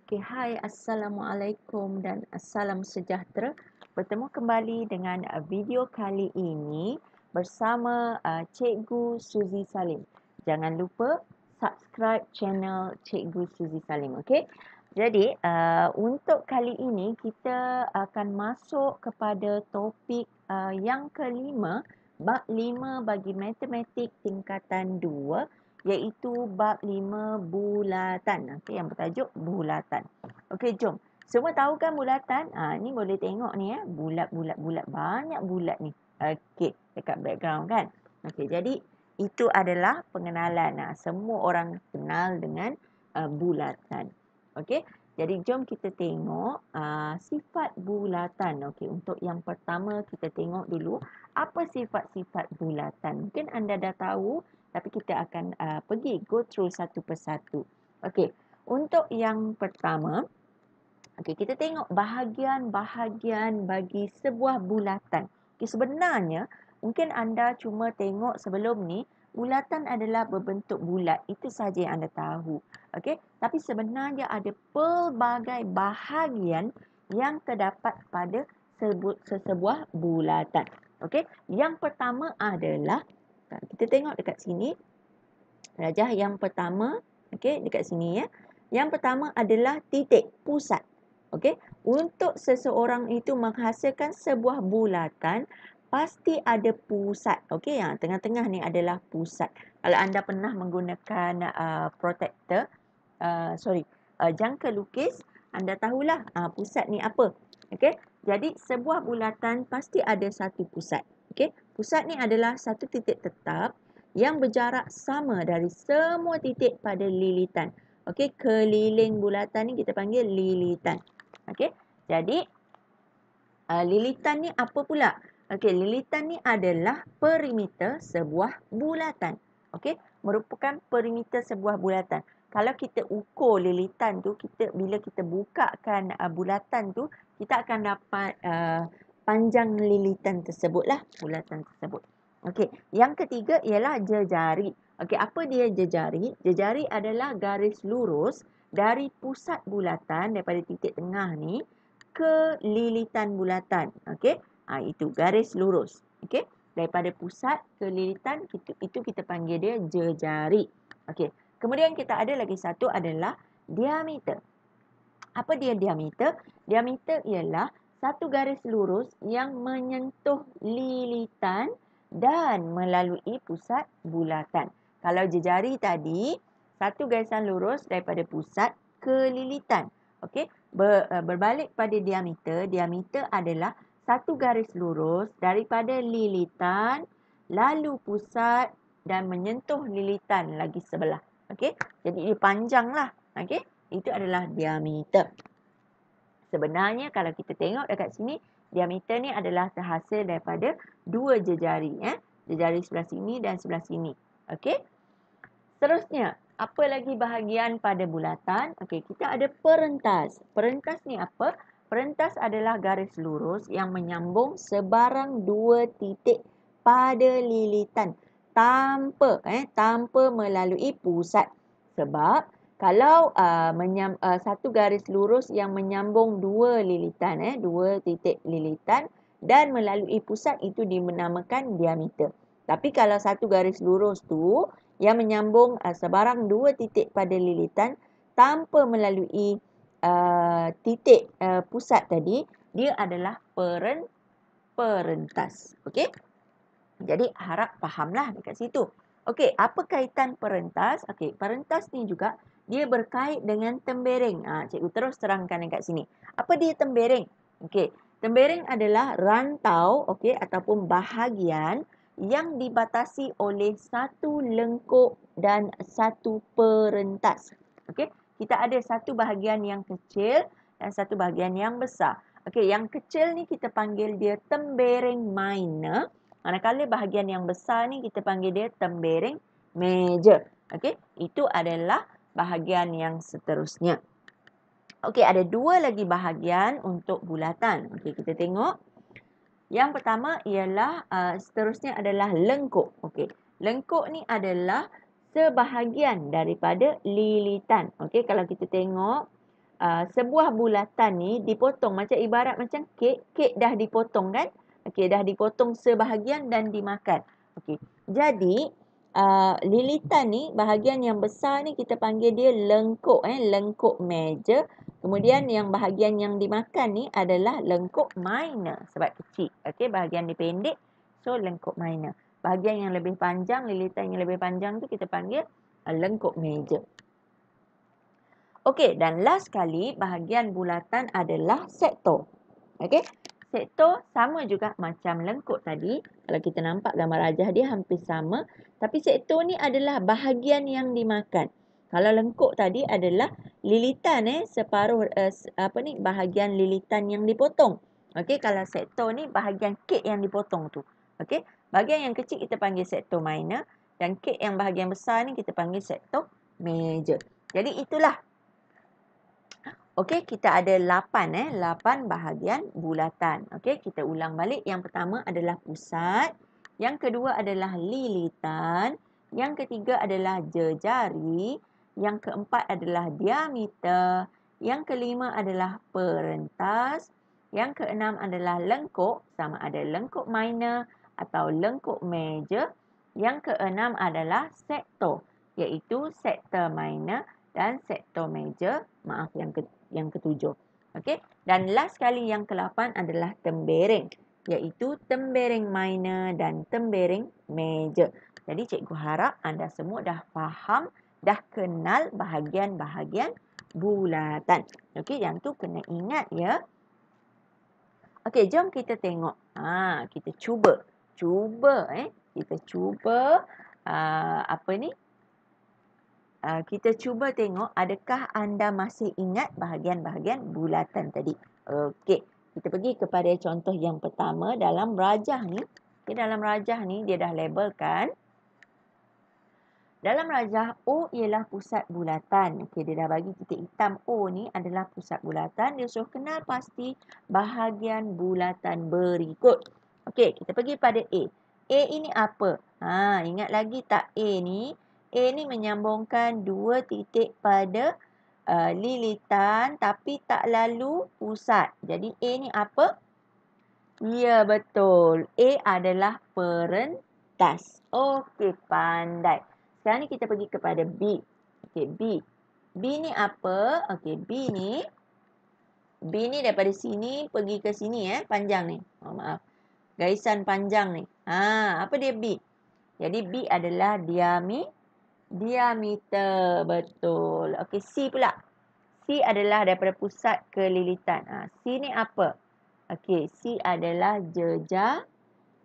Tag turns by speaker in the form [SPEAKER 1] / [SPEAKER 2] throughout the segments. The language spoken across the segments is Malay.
[SPEAKER 1] Okey, hai, Assalamualaikum dan salam sejahtera. Bertemu kembali dengan video kali ini bersama Cikgu Suzy Salim. Jangan lupa subscribe channel Cikgu Suzy Salim, okey? Jadi, untuk kali ini kita akan masuk kepada topik yang kelima, bab 5 bagi matematik tingkatan 2, iaitu bab 5 bulatan. Okey, yang bertajuk bulatan. Okey, jom. Semua tahu kan bulatan? Ni boleh tengok ni ya. Bulat. Banyak bulat ni. Okey, dekat background kan. Okey, jadi itu adalah pengenalan. Semua orang kenal dengan bulatan. Okey, jadi jom kita tengok sifat bulatan. Okey, untuk yang pertama kita tengok dulu apa sifat-sifat bulatan. Mungkin anda dah tahu, tapi kita akan pergi go through satu persatu. Okey, untuk yang pertama, okey, kita tengok bahagian-bahagian bagi sebuah bulatan. Okey, sebenarnya mungkin anda cuma tengok sebelum ni bulatan adalah berbentuk bulat. Itu saja yang anda tahu. Okey, tapi sebenarnya ada pelbagai bahagian yang terdapat pada sesebuah bulatan. Okey, yang pertama adalah kita tengok dekat sini. Rajah yang pertama, okey, dekat sini ya. Yang pertama adalah titik pusat. Okey, untuk seseorang itu menghasilkan sebuah bulatan, pasti ada pusat. Okey, yang tengah-tengah ni adalah pusat. Kalau anda pernah menggunakan protektor, jangka lukis, anda tahulah pusat ni apa. Okey, jadi sebuah bulatan pasti ada satu pusat. Okey, pusat ni adalah satu titik tetap yang berjarak sama dari semua titik pada lilitan. Okey, keliling bulatan ni kita panggil lilitan. Okey, jadi lilitan ni apa pula? Okey, lilitan ni adalah perimeter sebuah bulatan. Okey, merupakan perimeter sebuah bulatan. Kalau kita ukur lilitan tu, bila kita bukakan bulatan tu, kita akan dapat panjang lilitan tersebutlah, bulatan tersebut. Okey, yang ketiga ialah jejari. Okey, apa dia jejari? Jejari adalah garis lurus dari pusat bulatan, daripada titik tengah ni ke lilitan bulatan. Okey, itu garis lurus. Okey, daripada pusat ke lilitan, itu kita panggil dia jejari. Okey, kemudian kita ada lagi satu adalah diameter. Apa dia diameter? Diameter ialah satu garis lurus yang menyentuh lilitan dan melalui pusat bulatan. Kalau jejari tadi, satu garisan lurus daripada pusat ke lilitan. Okey, berbalik pada diameter. Diameter adalah satu garis lurus daripada lilitan, lalu pusat dan menyentuh lilitan lagi sebelah. Okey, jadi dia panjang lah. Okey, itu adalah diameter. Sebenarnya kalau kita tengok dekat sini, diameter ni adalah terhasil daripada dua jejari. Jejari sebelah sini dan sebelah sini. Okey. Seterusnya, apa lagi bahagian pada bulatan? Okey, kita ada perentas. Perentas ni apa? Perentas adalah garis lurus yang menyambung sebarang dua titik pada lilitan tanpa melalui pusat. Sebab kalau satu garis lurus yang menyambung dua lilitan, dua titik lilitan dan melalui pusat, itu dinamakan diameter. Tapi kalau satu garis lurus tu yang menyambung sebarang dua titik pada lilitan tanpa melalui titik pusat tadi, dia adalah perentas. Okey? Jadi harap fahamlah dekat situ. Okey, apa kaitan perentas? Okey, perentas ni juga dia berkait dengan tembereng. Cikgu terus terangkan dekat sini. Apa dia tembereng? Okey, tembereng adalah rantau, okey, ataupun bahagian yang dibatasi oleh satu lengkuk dan satu perentas. Okey, kita ada satu bahagian yang kecil dan satu bahagian yang besar. Okey, yang kecil ni kita panggil dia tembereng minor. Manakala bahagian yang besar ni kita panggil dia tembereng major. Okey, itu adalah bahagian yang seterusnya. Okey, ada dua lagi bahagian untuk bulatan. Okey, kita tengok. Yang pertama ialah seterusnya adalah lengkuk. Okey, lengkuk ni adalah sebahagian daripada lilitan. Okey, kalau kita tengok sebuah bulatan ni dipotong macam ibarat macam kek. Kek dah dipotong kan? Okey, dah dipotong sebahagian dan dimakan. Okey. Jadi lilitan ni bahagian yang besar ni kita panggil dia lengkuk, lengkuk meja. Kemudian yang bahagian yang dimakan ni adalah lengkuk minor sebab kecil. Okey, bahagian dia pendek. So lengkuk minor. Bahagian yang lebih panjang, lilitan yang lebih panjang tu kita panggil lengkuk meja. Okey, dan last sekali bahagian bulatan adalah sektor. Okey. Sektor sama juga macam lengkuk tadi. Kalau kita nampak gambar rajah dia hampir sama, tapi sektor ni adalah bahagian yang dimakan. Kalau lengkuk tadi adalah lilitan separuh bahagian lilitan yang dipotong. Okey, kalau sektor ni bahagian kek yang dipotong tu. Okey. Bahagian yang kecil kita panggil sektor minor dan kek yang bahagian besar ni kita panggil sektor major. Jadi itulah. Okey, kita ada 8 bahagian bulatan. Okey, kita ulang balik. Yang pertama adalah pusat, yang kedua adalah lilitan, yang ketiga adalah jejari, yang keempat adalah diameter, yang kelima adalah perentas, yang keenam adalah lengkuk, sama ada lengkuk minor atau lengkuk major, yang keenam adalah sektor, iaitu sektor minor dan sektor major. Maaf, yang ketujuh. Okey. Dan last sekali yang ke-8 adalah tembereng, iaitu tembereng minor dan tembereng major. Jadi cikgu harap anda semua dah faham, dah kenal bahagian-bahagian bulatan. Okey, yang tu kena ingat ya. Okey, jom kita tengok. Kita cuba. Kita cuba kita cuba tengok adakah anda masih ingat bahagian-bahagian bulatan tadi. Okey, kita pergi kepada contoh yang pertama dalam rajah ni. Okay, dalam rajah ni dia dah labelkan. Dalam rajah O ialah pusat bulatan. Okey, dia dah bagi titik hitam O ni adalah pusat bulatan. Dia suruh kenal pasti bahagian bulatan berikut. Okey, kita pergi pada A. A ini apa? Ingat lagi tak A ni? A ni menyambungkan dua titik pada lilitan tapi tak lalu pusat. Jadi A ni apa? Ya, betul. A adalah perentas. Okey, pandai. Sekarang ni kita pergi kepada B. Okey, B. B ni apa? Okey, B ni daripada sini pergi ke sini panjang ni. Maaf. Garisan panjang ni. Apa dia B? Jadi B adalah diameter. Betul. Okey, C pula. C adalah daripada pusat ke lilitan. C ni apa? Okey, C adalah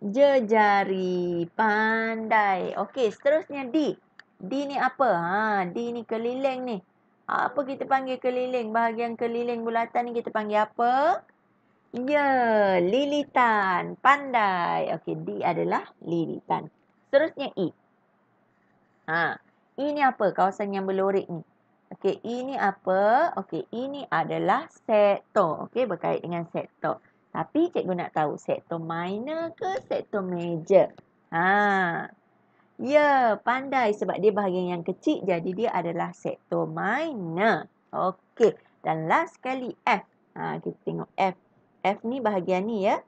[SPEAKER 1] jejari. Pandai. Okey, seterusnya D. D ni apa? D ni keliling ni. Apa kita panggil keliling? Bahagian keliling bulatan ni kita panggil apa? Ya, lilitan. Pandai. Okey, D adalah lilitan. Seterusnya E. E ni apa? Kawasan yang berlorik ni. Okey, E ni apa? Okey, E ni adalah sektor. Okey, berkait dengan sektor. Tapi cikgu nak tahu sektor minor ke sektor major? Ya, pandai sebab dia bahagian yang kecil jadi dia adalah sektor minor. Okey, dan last sekali F. Kita tengok F. F ni bahagian ni ya.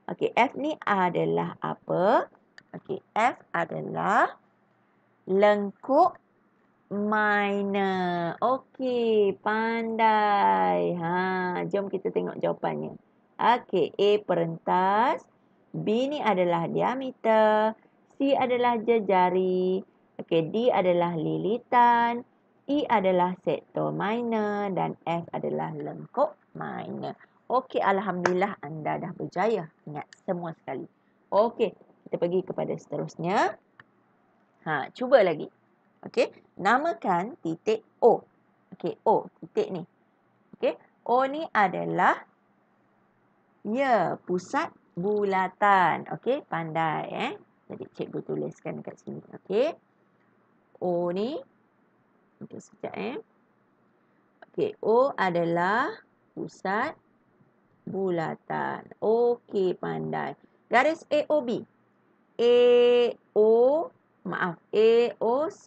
[SPEAKER 1] Okey, F ni adalah apa? Okey, F adalah lengkuk minor. Okey, pandai. Jom kita tengok jawapannya. Okey, A perentas, B ni adalah diameter, C adalah jejari, okey, D adalah lilitan, E adalah sektor minor dan F adalah lengkuk minor. Okey, alhamdulillah anda dah berjaya ingat semua sekali. Okey, kita pergi kepada seterusnya. Cuba lagi. Okey, namakan titik O. Okey, O, titik ni. Okey, O ni adalah pusat bulatan. Okey, pandai Jadi cikgu tuliskan dekat sini. Okey. O ni. Okey, sekejap Okey, O adalah pusat bulatan. Okey, pandai. Garis AOB. AOC.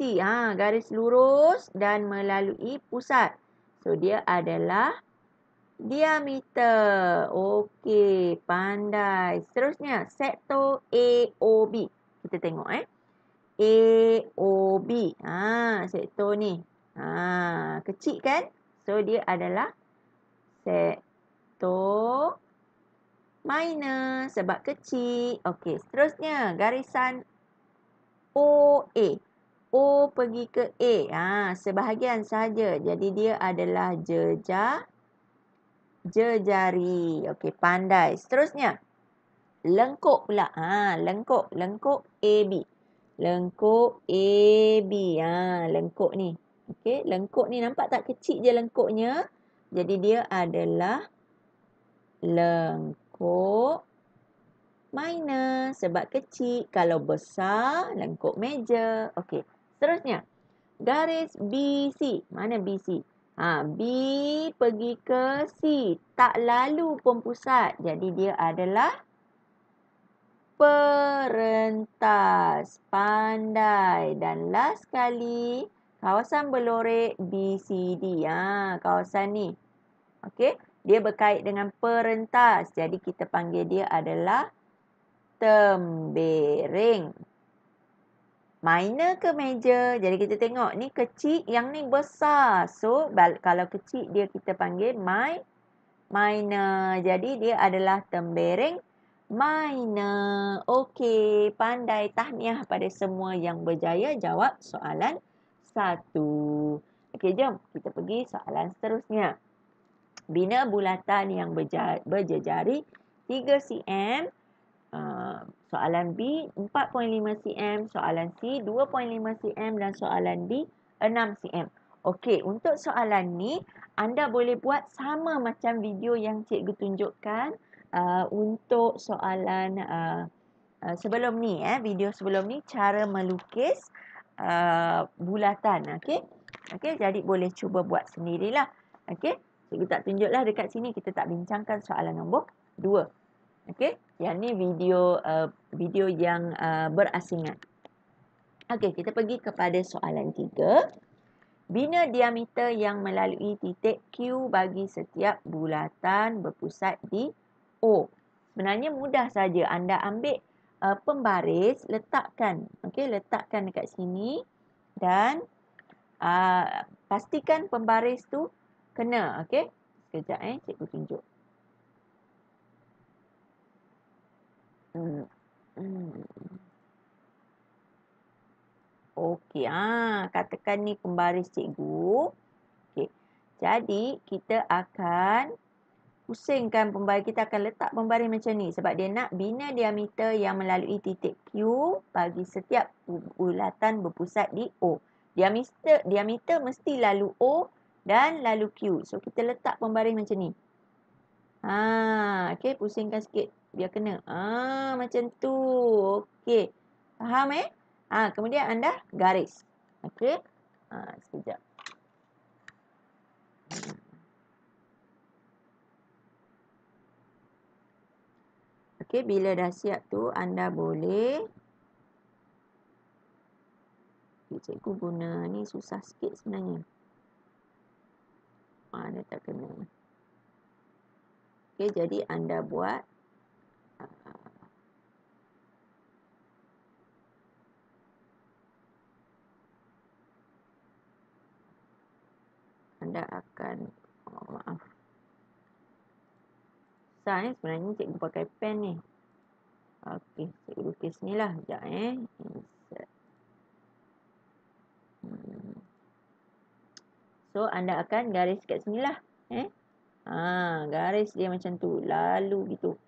[SPEAKER 1] Garis lurus dan melalui pusat. So, dia adalah diameter. Okey, pandai. Seterusnya, sektor AOB. Kita tengok AOB. Sektor ni. Kecil kan? So, dia adalah sektor minor sebab kecil. Okey, seterusnya garisan OA. O pergi ke A. Sebahagian saja. Jadi, dia adalah jejari. Okey, pandai. Seterusnya, lengkuk pula. Lengkuk. Lengkuk AB. Lengkuk AB. Lengkuk ni. Okey, lengkuk ni nampak tak kecil je lengkuknya. Jadi, dia adalah lengkuk minor sebab kecil. Kalau besar, lengkuk meja. Okey, seterusnya, garis BC. Mana BC? B pergi ke C. Tak lalu pun pusat. Jadi, dia adalah perentas. Pandai. Dan last sekali, kawasan berlorek BCD. Kawasan ni. Okey, dia berkait dengan perentas. Jadi, kita panggil dia adalah tembering. Minor ke meja? Jadi kita tengok ni kecil, yang ni besar. So kalau kecil dia kita panggil minor. Jadi dia adalah tembering minor. Okey, pandai. Tahniah pada semua yang berjaya jawab soalan 1. Okey, jom kita pergi soalan seterusnya. Bina bulatan yang berjejari 3 cm. Soalan B 4.5 cm, soalan C 2.5 cm dan soalan D 6 cm. Okey, untuk soalan ni anda boleh buat sama macam video yang cikgu tunjukkan untuk soalan sebelum ni video sebelum ni, cara melukis bulatan. Okey, jadi boleh cuba buat sendirilah. Okey, cikgu tak tunjuklah dekat sini, kita tak bincangkan soalan nombor 2. Okey, yang ni video yang berasingan. Okey, kita pergi kepada soalan 3. Bina diameter yang melalui titik Q bagi setiap bulatan berpusat di O. Sebenarnya mudah saja. Anda ambil pembaris, letakkan. Okey, letakkan dekat sini dan pastikan pembaris tu kena. Okey, sekejap cikgu tunjuk. Okey, katakan ni pembaris cikgu. Okey, jadi kita akan pusingkan pembaris. Kita akan letak pembaris macam ni sebab dia nak bina diameter yang melalui titik Q bagi setiap bulatan berpusat di O. Diameter mesti lalu O dan lalu Q. So, kita letak pembaris macam ni. Okey, pusingkan sikit biar kena. Macam tu. Okey. Faham kemudian anda garis. Okey. Sekejap. Okey, bila dah siap tu anda boleh cikgu guna ni susah sikit sebenarnya. Dia tak kena. Okey, jadi anda buat anda akan maaf. Susah sebenarnya cikgu pakai pen ni. Okey, cikgu lukis ni lah. Sekejap insert. So, anda akan garis kat sini lah. Garis dia macam tu. Lalu gitu.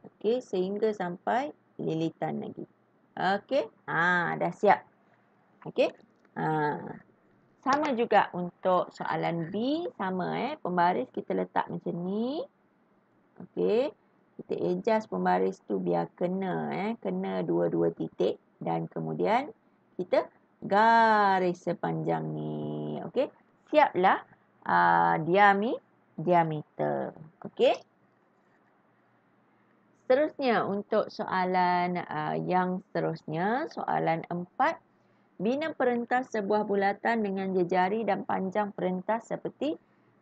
[SPEAKER 1] Okey, sehingga sampai lilitan lagi. Okey. Dah siap. Okey. Sama juga untuk soalan B. Sama pembaris kita letak macam ni. Okey. Kita adjust pembaris tu biar kena. Kena dua-dua titik. Dan kemudian kita garis sepanjang ni. Okey. Siaplah diameter. Okey. Seterusnya untuk soalan yang seterusnya, soalan 4. Bina perentas sebuah bulatan dengan jejari dan panjang perentas seperti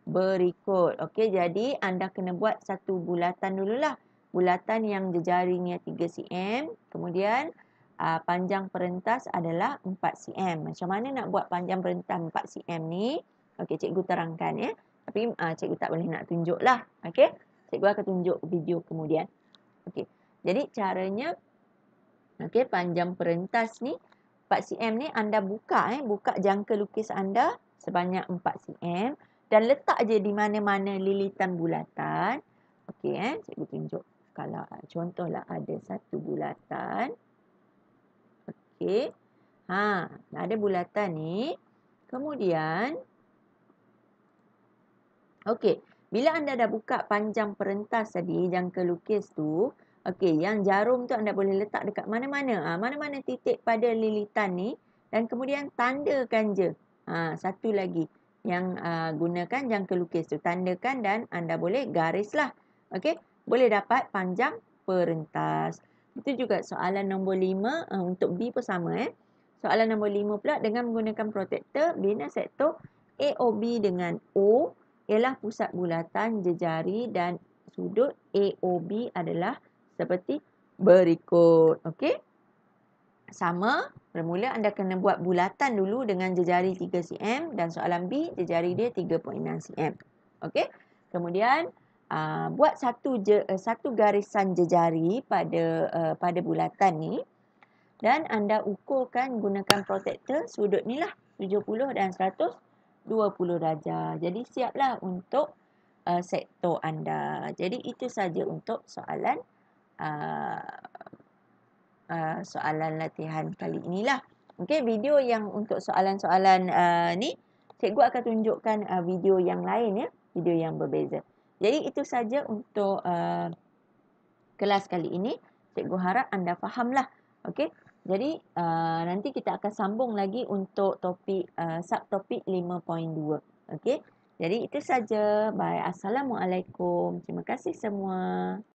[SPEAKER 1] berikut. Okey, jadi anda kena buat satu bulatan dululah. Bulatan yang jejarinya 3 cm, kemudian panjang perentas adalah 4 cm. Macam mana nak buat panjang perentas 4 cm ni? Okey, cikgu terangkan ya. Tapi cikgu tak boleh nak tunjuklah. Okey, cikgu akan tunjuk video kemudian. Okey, jadi caranya, okey, panjang perentas ni 4 cm ni anda buka buka jangka lukis anda sebanyak 4 cm dan letak je di mana-mana lilitan bulatan. Okey, cikgu tunjuk. Kalau contohlah ada satu bulatan. Okey. Ada bulatan ni. Kemudian okey, bila anda dah buka panjang perentas tadi, jangka lukis tu, okey, yang jarum tu anda boleh letak dekat mana-mana. Mana-mana titik pada lilitan ni dan kemudian tandakan je. Satu lagi yang gunakan jangka lukis tu, tandakan dan anda boleh garislah. Okey, boleh dapat panjang perentas. Itu juga soalan nombor 5 untuk B pun sama. Soalan nombor 5 pula, dengan menggunakan protektor, bina sektor AOB dengan O ialah pusat bulatan jejari dan sudut AOB adalah seperti berikut. Okey. Sama, bermula anda kena buat bulatan dulu dengan jejari 3 cm dan soalan B jejari dia 3.6 cm. Okey. Kemudian buat satu garisan jejari pada bulatan ni dan anda ukurkan gunakan protektor sudut ni lah 70 dan 120 darjah. Jadi siaplah untuk sektor anda. Jadi itu saja untuk soalan soalan latihan kali inilah. Okey, video yang untuk soalan-soalan ni cikgu akan tunjukkan video yang lain ya, video yang berbeza. Jadi itu saja untuk kelas kali ini. Cikgu harap anda fahamlah. Okey. Jadi nanti kita akan sambung lagi untuk topik subtopik 5.2. Okey. Jadi itu saja. Bye. Assalamualaikum. Terima kasih semua.